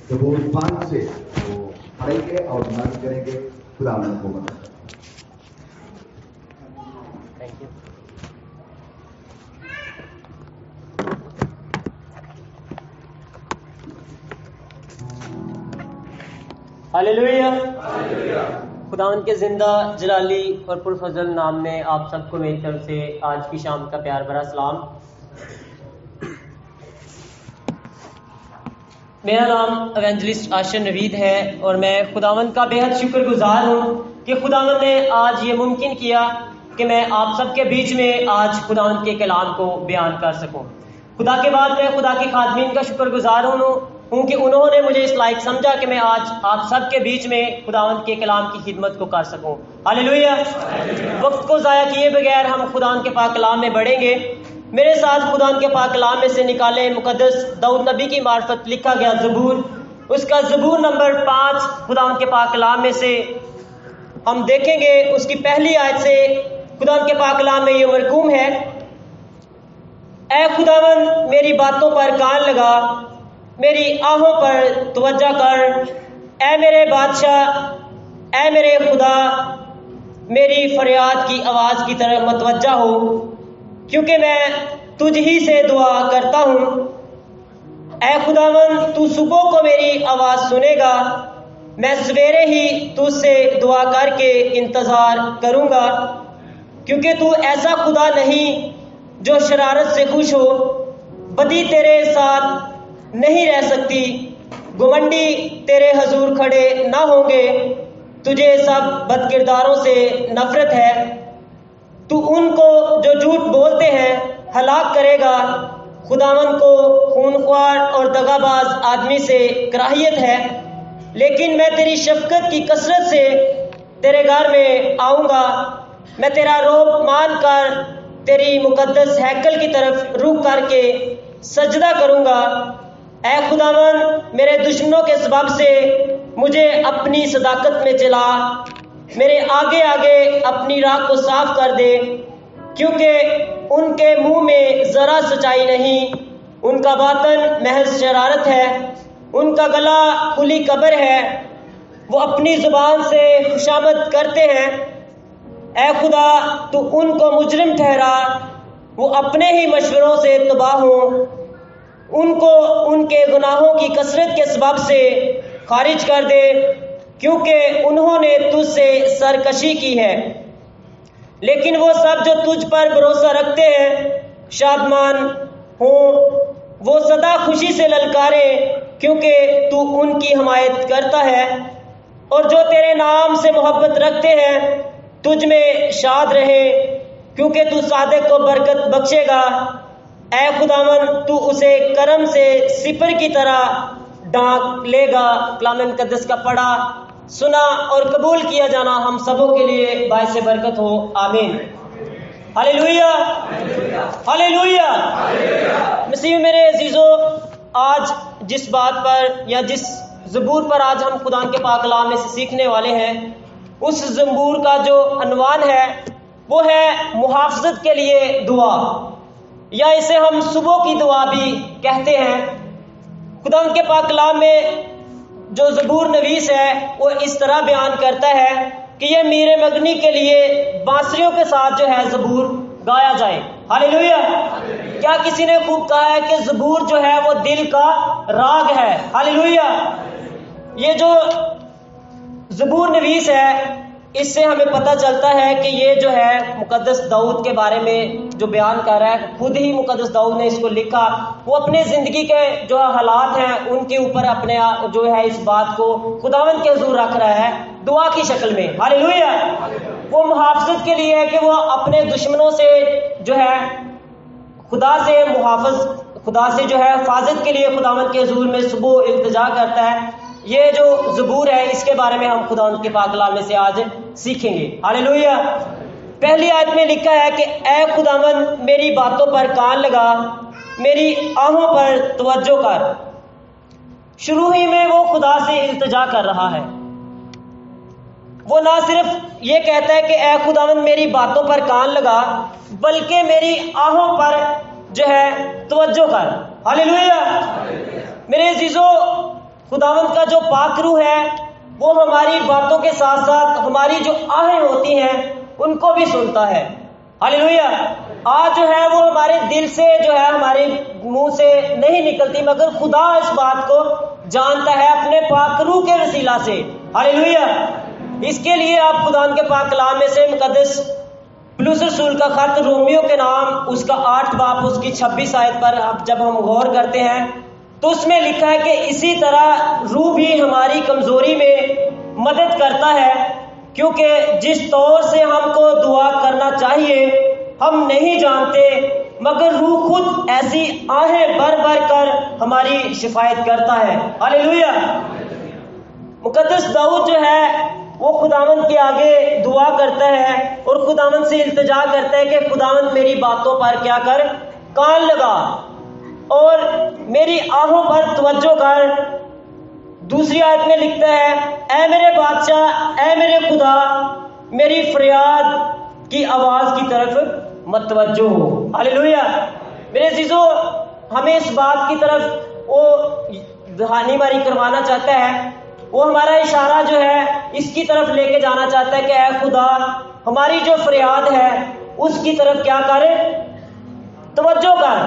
زبور 5 سے وہ پڑھیں گے اور نظر کریں گے. خدا ان کو مدد. ہاللیلویا. خداوند کے زندہ جلالی اور پرفضل نام میں آپ سب کو میری طرف سے آج کی شام کا پیار بھرا سلام. میرا نام ایونجلسٹ آشر نوید ہے اور میں خداوند کا بے حد شکر گزار ہوں کہ خداوند نے آج یہ ممکن کیا کہ میں آپ سب کے بیچ میں آج خداوند کے کلام کو بیان کر سکوں. خدا کے بعد میں خدا کے خادمین کا شکر گزار ہوں کہ انہوں نے مجھے اس لائق سمجھا کہ میں آج آپ سب کے بیچ میں خداوند کے کلام کی خدمت کو کر سکوں. ہاللیلویا. وقت کو ضائع کیے بغیر ہم خداوند کے پاک کلام میں بڑھیں گے. میرے ساتھ خداوند کے پاک کلام میں سے نکالے مقدس داؤد نبی کی معرفت لکھا گیا زبور، اس کا زبور نمبر 5 خداوند کے پاک کلام میں سے ہم دیکھیں گے. اس کی پہلی آیت سے خداوند کے پاک کلام میں یہ مرقوم ہے: اے خداوند میری باتوں پر کان لگا، میری آہوں پر توجہ کر. اے میرے بادشاہ، اے میرے خدا، میری فریاد کی آواز کی طرف متوجہ ہو، کیونکہ میں تجھ ہی سے دعا کرتا ہوں. اے خداوند تو صبح کو میری آواز سنے گا، میں سویرے ہی تجھ سے دعا کر کے انتظار کروں گا، کیونکہ تو ایسا خدا نہیں جو شرارت سے خوش ہو. بدی تیرے ساتھ نہیں رہ سکتی، گھمنڈی تیرے حضور کھڑے نہ ہوں گے. تجھے سب بد کرداروں سے نفرت ہے، تو ان کو جو جھوٹ بولتے ہیں ہلاک کرے گا. خداوند کو خونخوار اور دغاباز آدمی سے کراہیت ہے، لیکن میں تیری شفقت کی کثرت سے تیرے گھر میں آؤں گا. میں تیرا روب مان کر تیری مقدس ہیکل کی طرف رخ کر کے سجدہ کروں گا. اے خداوند میرے دشمنوں کے سبب سے مجھے اپنی صداقت میں چلا، میرے آگے آگے اپنی راہ کو صاف کر دے. کیونکہ ان کے منہ میں ذرا سچائی نہیں، ان کا باطن محض شرارت ہے. ان کا گلا کھلی قبر ہے، وہ اپنی زبان سے خوشامد کرتے ہیں. اے خدا تو ان کو مجرم ٹھہرا، وہ اپنے ہی مشوروں سے تباہ ہوں. ان کو ان کے گناہوں کی کثرت کے سبب سے خارج کر دے، کیونکہ انہوں نے تجھ سے سرکشی کی ہے. لیکن وہ سب جو تجھ پر بھروسہ رکھتے ہیں شادمان ہوں، وہ سدا خوشی سے للکارے، کیونکہ تو ان کی حمایت کرتا ہے. اور جو تیرے نام سے محبت رکھتے ہیں تجھ میں شاد رہے، کیونکہ تو صادق کو برکت بخشے گا. اے خداوند تو اسے کرم سے سپر کی طرح ڈھانک لے گا. کلام مقدس کا پڑھا، سنا اور قبول کیا جانا ہم سبوں کے لیے باعث برکت ہو. آمین. ہاللیلویا. ہاللیلویا. مسیح میرے عزیزو، آج جس بات پر یا جس زبور پر آج ہم خدا کے پاک کلام میں سے سیکھنے والے ہیں، اس زبور کا جو عنوان ہے وہ ہے محافظت کے لیے دعا، یا اسے ہم صبح کی دعا بھی کہتے ہیں. خدا کے پاک کلام میں جو زبور نویس ہے وہ اس طرح بیان کرتا ہے کہ یہ میر مغنی کے لیے بانسریوں کے ساتھ جو ہے زبور گایا جائے. ہاللیلویا. کیا کسی نے خوب کہا ہے کہ زبور جو ہے وہ دل کا راگ ہے. ہاللیلویا. یہ جو زبور نویس ہے اس سے ہمیں پتہ چلتا ہے کہ یہ جو ہے مقدس داؤد کے بارے میں جو بیان کر رہا ہے، خود ہی مقدس داؤد نے اس کو لکھا. وہ اپنے زندگی کے جو حالات ہیں ان کے اوپر اپنے جو ہے اس بات کو خداوند کے حضور رکھ رہا ہے دعا کی شکل میں. ہاللیلویا. وہ محافظت کے لیے ہے کہ وہ اپنے دشمنوں سے جو ہے خدا سے جو ہے حفاظت کے لیے خداوند کے حضور میں صبح التجا کرتا ہے. یہ جو زبور ہے اس کے بارے میں ہم خداوند کے پاک کلام میں سے آج سیکھیں گے. ہاللیلویا. پہلی آیت میں لکھا ہے کہ اے خداوند میری باتوں پر کان لگا، میری آہوں پر توجہ کر. شروع ہی میں وہ خدا سے التجا کر رہا ہے. وہ نہ صرف یہ کہتا ہے کہ اے خداوند میری باتوں پر کان لگا، بلکہ میری آہوں پر جو ہے توجہ کر. ہاللیلویا. میرے عزیزو، خداوند کا جو پاک روح ہے وہ ہماری باتوں کے ساتھ ساتھ ہماری جو آہیں ہوتی ہیں ان کو بھی سنتا ہے. ہاللیلویا. آج جو ہے وہ ہمارے دل سے جو ہے ہمارے منہ سے نہیں نکلتی، مگر خدا اس بات کو جانتا ہے اپنے پاک روح کے وسیلہ سے. ہاللیلویا. اس کے لیے آپ خدا کے پاک کلام میں سے مقدس پولس رسول کا خط رومیو کے نام اس کا 8 باب اس کی 26 آیت پر اب جب ہم غور کرتے ہیں تو اس میں لکھا ہے کہ اسی طرح روح بھی ہماری کمزوری میں مدد کرتا ہے، کیونکہ جس طور سے ہم کو دعا کرنا چاہیے ہم نہیں جانتے، مگر روح خود ایسی آہیں بھر بھر کر ہماری شفاعت کرتا ہے. ہاللیلویا. مقدس داؤد جو ہے وہ خداوند کے آگے دعا کرتا ہے اور خداوند سے التجا کرتا ہے کہ خداوند میری باتوں پر کیا کر، کان لگا اور میری آہوں پر توجہ کر. دوسری آیت میں لکھتا ہے اے میرے بادشاہ، اے میرے خدا، میری فریاد کی آواز کی طرف متوجہ ہو. ہاللیلویا. میرے عزیزو، ہمیں اس بات کی طرف وہ دہانی ماری کروانا چاہتا ہے، وہ ہمارا اشارہ جو ہے اس کی طرف لے کے جانا چاہتا ہے کہ اے خدا ہماری جو فریاد ہے اس کی طرف کیا کر، توجہ کر.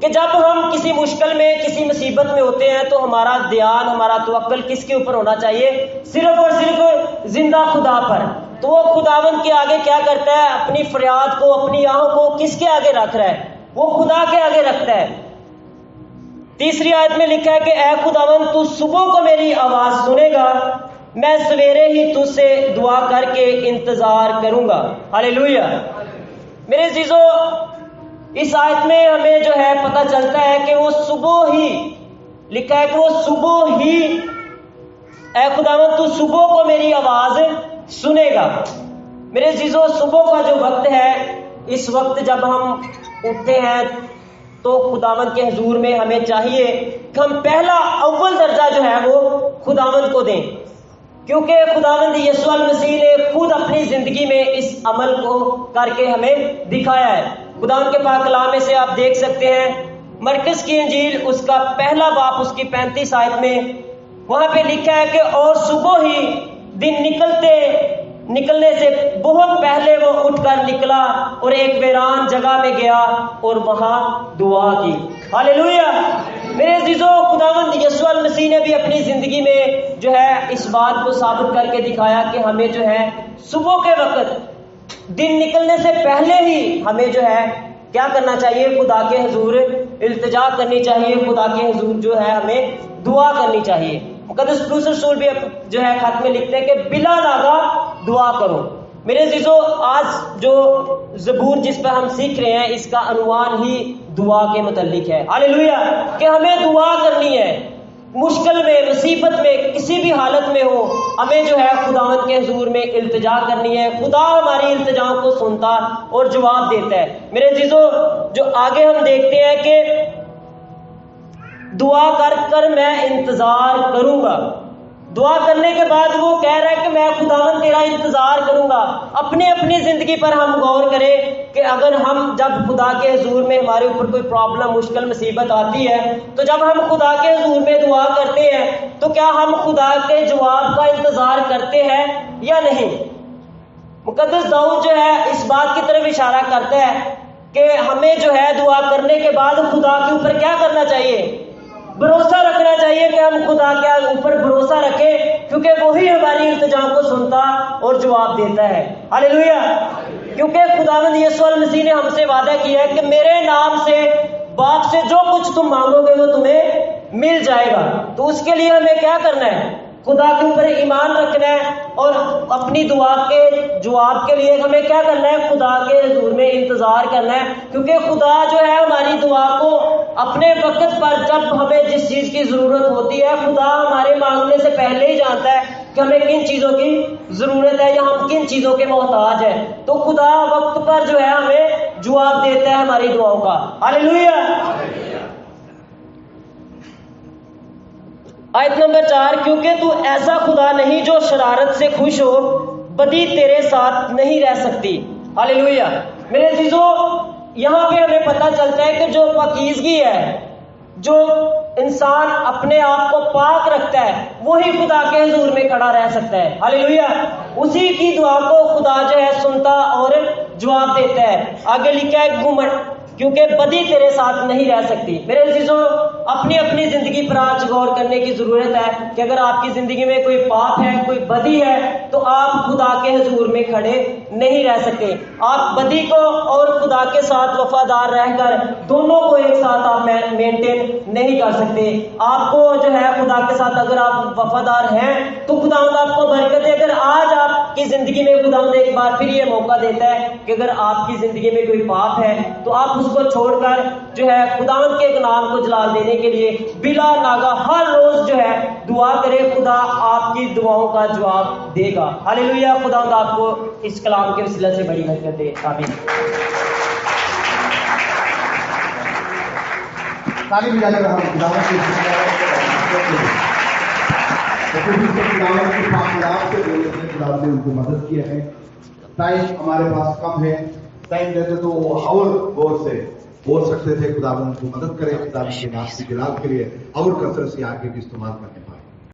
کہ جب ہم کسی مشکل میں کسی مصیبت میں ہوتے ہیں تو ہمارا دھیان، ہمارا توکل کس کے اوپر ہونا چاہیے؟ صرف اور صرف زندہ خدا پر. تو وہ خداوند کے آگے کیا کرتا ہے؟ اپنی فریاد کو، اپنی آہوں کو کس کے آگے رکھ رہا ہے؟ وہ خدا کے آگے رکھتا ہے. تیسری آیت میں لکھا ہے کہ اے خداوند تو صبح کو میری آواز سنے گا، میں سویرے ہی تجھ سے دعا کر کے انتظار کروں گا. ہاللیلویا. میرے عزیزو، اس آیت میں ہمیں جو ہے پتہ چلتا ہے کہ وہ صبح ہی لکھا ہے کہ وہ صبح ہی، اے خداوند تو صبح کو میری آواز سنے گا. میرے عزیزو، صبح کا جو وقت ہے، اس وقت جب ہم اٹھتے ہیں تو خداوند کے حضور میں ہمیں چاہیے کہ ہم پہلا اول درجہ جو ہے وہ خداوند کو دیں، کیونکہ خداوند یسوع المسیح نے خود اپنی زندگی میں اس عمل کو کر کے ہمیں دکھایا ہے. خداوند کے پاک کلام میں سے آپ دیکھ سکتے ہیں مرکز کی انجیل اس کا پہلا باب اس کی 35 آیت میں وہاں پہ لکھا ہے کہ اور صبح ہی دن نکلنے سے بہت پہلے وہ اٹھ کر نکلا اور ایک ویران جگہ میں گیا اور وہاں دعا کی. ہاللیلویا. میرے عزیزو، خداوند یسوع المسیح نے بھی اپنی زندگی میں جو ہے اس بات کو ثابت کر کے دکھایا کہ ہمیں جو ہے صبح کے وقت دن نکلنے سے پہلے ہی ہمیں جو ہے کیا کرنا چاہیے؟ خدا کے حضور التجا کرنی چاہیے، خدا کے حضور جو ہے ہمیں دعا کرنی چاہیے. مقدس پولس رسول بھی جو ہے خط میں لکھتے ہیں کہ بلا ناغہ دعا کرو. میرے عزیزو، آج جو زبور جس پہ ہم سیکھ رہے ہیں اس کا عنوان ہی دعا کے متعلق ہے. ہاللیلویا. کہ ہمیں دعا کرنی ہے، مشکل میں، مصیبت میں، کسی بھی حالت میں ہو، ہمیں جو ہے خداوند کے حضور میں التجا کرنی ہے. خدا ہماری التجاؤں کو سنتا اور جواب دیتا ہے. میرے عزیزو، جو آگے ہم دیکھتے ہیں کہ دعا کر کر میں انتظار کروں گا. دعا کرنے کے بعد وہ کہہ رہا ہے کہ میں خداوند تیرا انتظار کروں گا. اپنی زندگی پر ہم غور کریں کہ اگر ہم جب خدا کے حضور میں ہمارے اوپر کوئی پرابلم، مشکل، مصیبت آتی ہے تو جب ہم خدا کے حضور میں دعا کرتے ہیں تو کیا ہم خدا کے جواب کا انتظار کرتے ہیں یا نہیں؟ مقدس داؤد جو ہے اس بات کی طرف اشارہ کرتا ہے کہ ہمیں جو ہے دعا کرنے کے بعد خدا کے اوپر کیا کرنا چاہیے؟ بھروسہ رکھنا چاہیے کہ ہم خدا کے اوپر بھروسہ رکھیں، کیونکہ وہی ہماری التجا کو سنتا اور جواب دیتا ہے. ہاللیلویا. کیونکہ خداوند یسوع المسیح نے ہم سے وعدہ کیا ہے کہ میرے نام سے باپ سے جو کچھ تم مانگو گے وہ تمہیں مل جائے گا. تو اس کے لیے ہمیں کیا کرنا ہے؟ خدا کے اوپر ایمان رکھنا ہے اور اپنی دعا کے جواب کے لیے ہمیں کیا کرنا ہے؟ خدا کے حضور میں انتظار کرنا ہے. کیونکہ خدا جو ہے ہماری دعا کو اپنے وقت پر جب ہمیں جس چیز کی ضرورت ہوتی ہے، خدا ہمارے مانگنے سے پہلے ہی جانتا ہے کہ ہمیں کن چیزوں کی ضرورت ہے یا ہم کن چیزوں کے محتاج ہیں. تو خدا وقت پر جو ہے ہمیں جواب دیتا ہے ہماری دعاؤں کا. ہاللیلویا. آیت نمبر 4، کیونکہ تو ایسا خدا نہیں جو شرارت سے خوش ہو، بدی تیرے ساتھ نہیں رہ سکتی. ہاللیلویا. میرے عزیزو، یہاں پہ ہمیں پتہ چلتا ہے کہ جو پاکیزگی ہے، جو انسان اپنے آپ کو پاک رکھتا ہے وہی خدا کے حضور میں کھڑا رہ سکتا ہے. ہاللیلویا. اسی کی دعا کو خدا جو ہے سنتا اور جواب دیتا ہے. آگے لکھا ہے گھمنڈ، کیونکہ بدی تیرے ساتھ نہیں رہ سکتی. میرے عزیزوں، اپنی اپنی زندگی پر آج غور کرنے کی ضرورت ہے کہ اگر آپ کی زندگی میں کوئی پاپ ہے، کوئی بدی ہے، تو آپ خدا کے حضور میں کھڑے نہیں رہ سکتے. آپ بدی کو اور خدا کے ساتھ وفادار رہ کر دونوں کو ایک ساتھ آپ مینٹین نہیں کر سکتے. آپ کو جو ہے خدا کے ساتھ اگر آپ وفادار ہیں تو خداوند آپ کو برکت ہے. اگر آج آپ کی زندگی میں خداوند ایک بار پھر یہ موقع دیتا ہے کہ اگر آپ کی زندگی میں کوئی پاپ ہے تو آپ اس کو چھوڑ کر جو ہے خداوند کے نام کو جلال دینے کے لیے بلا ناگا ہر روز جو ہے دعا کرے. خدا آپ کی دعاؤں کا جواب دے گا. ہاللیلویا. خداوند آپ کو اس کلام کے وسیلہ سے بڑی برکت دے. آمین. تعلیم جا کر ہم خداوند کی خداوند نے ان کو مدد کیا ہے. ٹائم ہمارے پاس کم ہے، ٹائم دیتے تو وہ اور غور سے بول سکتے تھے. خداوند ان کو مدد کرے، خداوند کے نام کی جلال کے لیے اور کثرت سے آگے بھی استعمال کرنے